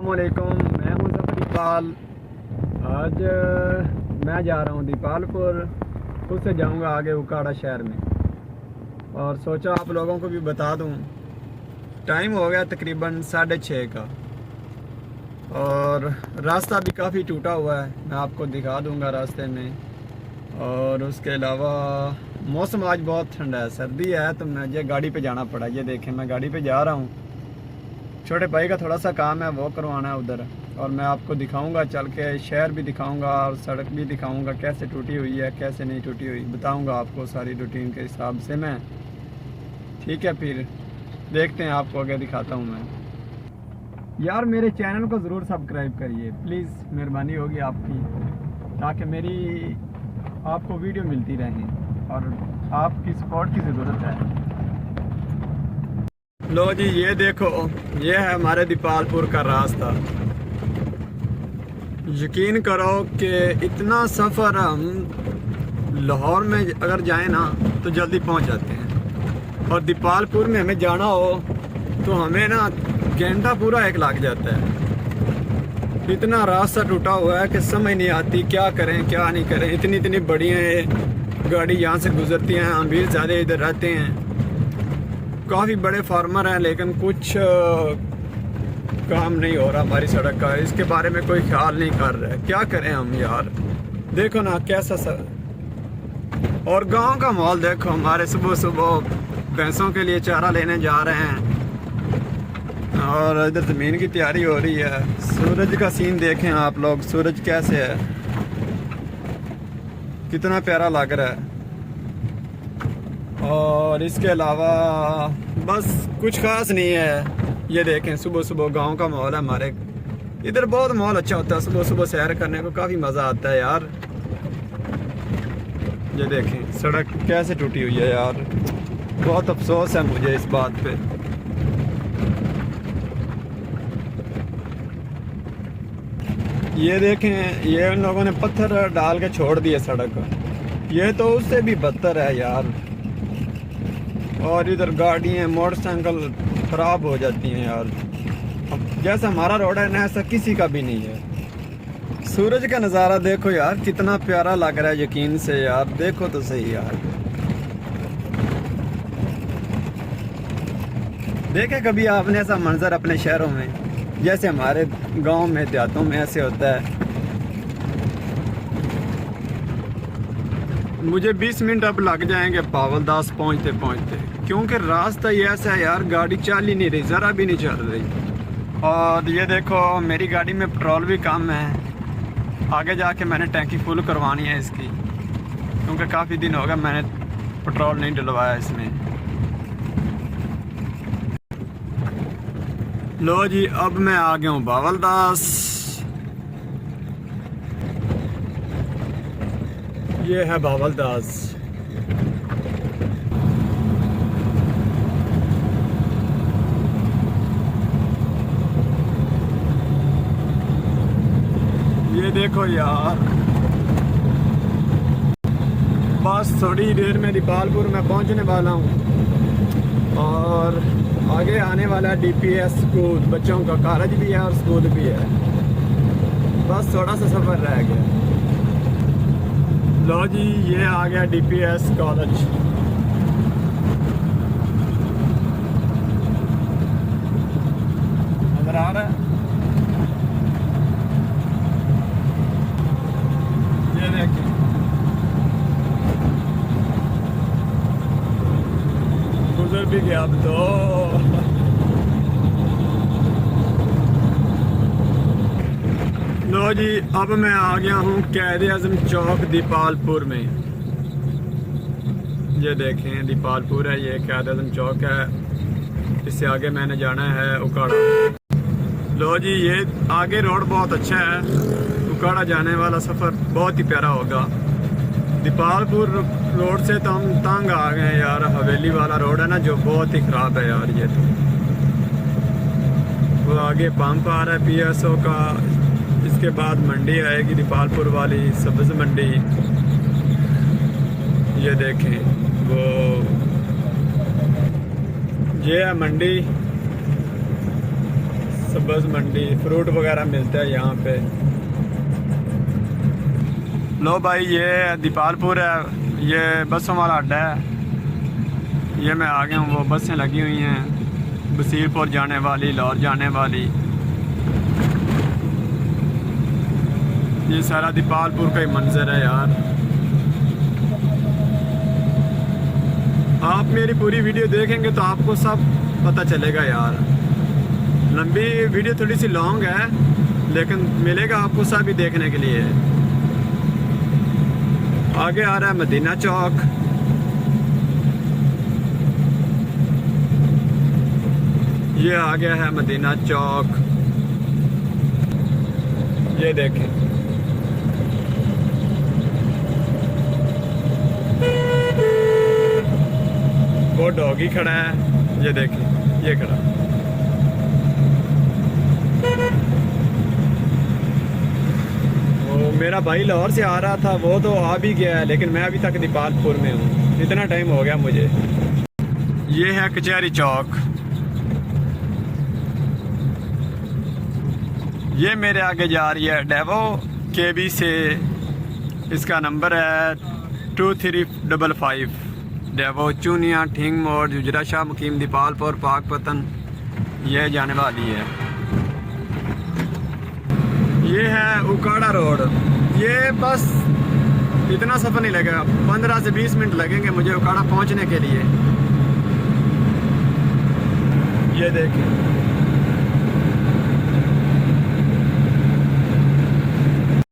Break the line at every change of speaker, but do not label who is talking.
अस्सलामुअलैकुम, मैं हूं ज़फ़र इकबाल। आज मैं जा रहा हूं दीपालपुर, उससे जाऊंगा आगे उकाड़ा शहर में। और सोचा आप लोगों को भी बता दूं, टाइम हो गया तकरीबन 6:30 का और रास्ता भी काफ़ी टूटा हुआ है। मैं आपको दिखा दूंगा रास्ते में। और उसके अलावा मौसम आज बहुत ठंडा है, सर्दी है, तो मुझे गाड़ी पे जाना पड़ा। ये देखें, मैं गाड़ी पे जा रहा हूँ। छोटे भाई का थोड़ा सा काम है, वो करवाना है उधर। और मैं आपको दिखाऊंगा, चल के शहर भी दिखाऊंगा और सड़क भी दिखाऊंगा, कैसे टूटी हुई है कैसे नहीं टूटी हुई, बताऊंगा आपको सारी रूटीन के हिसाब से मैं। ठीक है, फिर देखते हैं, आपको आगे दिखाता हूं मैं। यार मेरे चैनल को ज़रूर सब्सक्राइब करिए प्लीज़, मेहरबानी होगी आपकी, ताकि मेरी आपको वीडियो मिलती रहे और आपकी सपोर्ट की ज़रूरत है। लो जी, ये देखो, ये है हमारे दीपालपुर का रास्ता। यकीन करो कि इतना सफ़र हम लाहौर में अगर जाए ना तो जल्दी पहुंच जाते हैं, और दीपालपुर में हमें जाना हो तो हमें ना घंटा पूरा एक लग जाता है। इतना रास्ता टूटा हुआ है कि समझ नहीं आती क्या करें क्या नहीं करें। इतनी इतनी बड़ी गाड़ी यहाँ से गुजरती हैं, अमीर ज़्यादा इधर रहते हैं, काफ़ी बड़े फार्मर हैं, लेकिन कुछ काम नहीं हो रहा हमारी सड़क का। इसके बारे में कोई ख्याल नहीं कर रहा है। क्या करें हम यार, देखो ना कैसा और गांव का माहौल देखो। हमारे सुबह सुबह भैंसों के लिए चारा लेने जा रहे हैं और इधर ज़मीन की तैयारी हो रही है। सूरज का सीन देखें आप लोग, सूरज कैसे है, कितना प्यारा लग रहा है। और इसके अलावा बस कुछ खास नहीं है। ये देखें, सुबह सुबह गांव का माहौल है हमारे इधर। बहुत माहौल अच्छा होता है, सुबह सुबह सैर करने को काफ़ी मज़ा आता है यार। ये देखें सड़क कैसे टूटी हुई है यार, बहुत अफसोस है मुझे इस बात पे। ये देखें, ये उन लोगों ने पत्थर डाल के छोड़ दिए सड़क, ये तो उससे भी बदतर है यार। और इधर गाड़ियाँ मोटरसाइकिल ख़राब हो जाती हैं यार। जैसा हमारा रोड है ना, ऐसा किसी का भी नहीं है। सूरज का नज़ारा देखो यार, कितना प्यारा लग रहा है, यकीन से यार देखो तो सही यार। देखे कभी आपने ऐसा मंजर अपने शहरों में, जैसे हमारे गांव में देहातों में ऐसे होता है। मुझे 20 मिनट अब लग जाएंगे पावलदास पहुंचते पहुंचते, क्योंकि रास्ता ही ऐसा है यार, गाड़ी चल ही नहीं रही, ज़रा भी नहीं चल रही। और ये देखो मेरी गाड़ी में पेट्रोल भी कम है, आगे जाके मैंने टैंकी फुल करवानी है इसकी, क्योंकि काफ़ी दिन हो गए मैंने पेट्रोल नहीं डलवाया इसमें। लो जी, अब मैं आ गया हूँ बावलदास। ये है बावलदास। ये देखो यार, बस थोड़ी देर में दीपालपुर में पहुंचने वाला हूँ। और आगे आने वाला DPS स्कूल, बच्चों का कॉलेज भी है और स्कूल भी है। बस थोड़ा सा सफ़र रह गया। लो जी, ये आ गया DPS कॉलेज। नजर आ रहा है? ये देखिए, गुजर भी गया अब तो। लो जी, अब मैं आ गया हूँ क़ायद-ए-आज़म चौक दीपालपुर में। ये देखें दीपालपुर है, ये क़ायद-ए-आज़म चौक है। इससे आगे मैंने जाना है उकाड़ा। लो जी, ये आगे रोड बहुत अच्छा है, उकाड़ा जाने वाला सफ़र बहुत ही प्यारा होगा। दीपालपुर रोड से तो हम तंग आ गए यार। हवेली वाला रोड है ना, जो बहुत ही ख़राब है यार। ये तो वो आगे पंप आ रहा है PSO का, इसके बाद मंडी आएगी दीपालपुर वाली, सब्ज़ मंडी। ये देखें, वो ये है मंडी, सब्ज़ मंडी, फ्रूट वगैरह मिलता है यहाँ पे। लो भाई, ये दीपालपुर है, ये बसों वाला अड्डा है। ये मैं आ गया हूँ, वो बसें लगी हुई हैं बसीरपुर जाने वाली, लाहौर जाने वाली। ये सारा दीपालपुर का ही मंजर है यार। आप मेरी पूरी वीडियो देखेंगे तो आपको सब पता चलेगा यार। लंबी वीडियो थोड़ी सी लॉन्ग है, लेकिन मिलेगा आपको सभी देखने के लिए। आगे आ रहा है मदीना चौक। ये आ गया है मदीना चौक, ये देखें। वो डॉगी खड़ा है, ये देखें, ये खड़ा। वो मेरा भाई लाहौर से आ रहा था, वो तो आ भी गया है, लेकिन मैं अभी तक दीपालपुर में हूँ। इतना टाइम हो गया मुझे। ये है कचहरी चौक। ये मेरे आगे जा रही है डेवो केबी से। इसका नंबर है 2355। डेवो चूनिया, ठिंग मोड़, जुजरा शाह मुकीम, दीपालपुर, पाकपतन, ये जाने वाली है। ये है उकाड़ा रोड। ये बस इतना सफ़र नहीं लगेगा, 15 से 20 मिनट लगेंगे मुझे उकाड़ा पहुंचने के लिए। ये देखें,